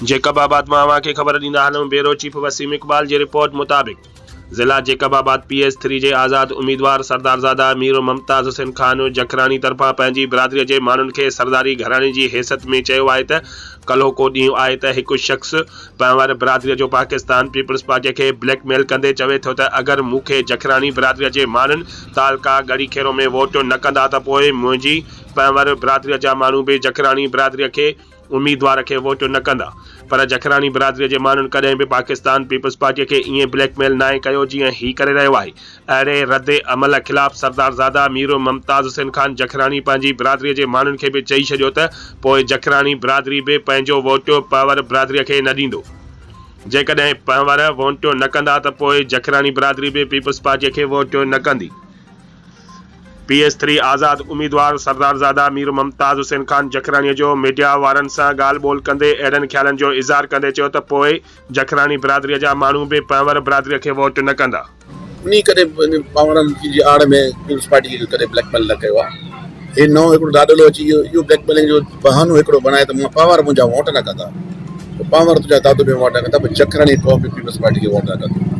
जेकबाबाद मां के खबर ॾींदा हलूं। ब्यूरो चीफ वसीम इकबाल की रिपोर्ट मुताबिक ज़िला जेकबाबाद PS3 के आज़ाद उम्मीदवार सरदारज़ादा मीर मुमताज़ हुसैन खान जखरानी तरफा पंहिंजी बिरादरी के माण्हुनि खे सरदारी घराणे की हैसियत में चयो आहे त कल्ह को ॾींहुं आहे त हिकु शख़्स पंहिंवर बिरादरी जो पाकिस्तान पीपल्स पार्टी के ब्लैकमेल कंदे चवे थो त अगर मूंखे जखरानी बिरादरी के माण्हुनि तालका गड़ी खेरो में वोट न कंदा त पोइ मुंहिंजी पंहिंवर बिरादरी जा माण्हू भी जखरानी बिरादरी के उम्मीदवार के वोट न कंदा। पर जखरानी बिरादरी के माण्हुनि कदें भी पाकिस्तान पीपल्स पार्टी के इं ब्लैकमेल नाए कयो जीअं ही करे रहियो आहे। अहिड़े रद्द अमल खिलाफ़ सरदारज़ादा मीर मुमताज़ हुसैन खान जखरानी पंहिंजी बिरादरी के माण्हुनि खे भी चई छॾियो त पोइ जखरानी बिरादरी भी पंहिंजो वोट पंहिंवर बिरादरी के न ॾींदो। जेकॾहिं पंहिंवर वोट न कंदा त पोइ जखरानी बिरादरी भी पीपल्स पार्टी के वोट न कंदी। PS3 आज़ाद उम्मीदवार सरदारज़ादा मीर मुमताज़ हुसैन खान जखरानी जो मीडिया वारनि सां ॻाल्हि ॿोल कंदे अहिड़नि ख़्यालनि जो इज़हार कंदे चयो त पोइ जखरानी बिरादरी जा माण्हू भी पंहिंवर बिरादरी के वोट न कंदा। उन्हीं कदे पावरनि जी आड़ में पीपल्स पार्टी खे कदे ब्लैकमेल न कयो आहे। हे नओं हिकिड़ो दादलो अची इहो ब्लैकमेलिंग जो बहानो हिकिड़ो बनाए त पावर मुंहिंजा वोट न कंदा, पावर तुंहिंजा दादो में वोट न कंदा, जखरानी क़ौम पीपल्स पार्टी खे वोट न कंदा।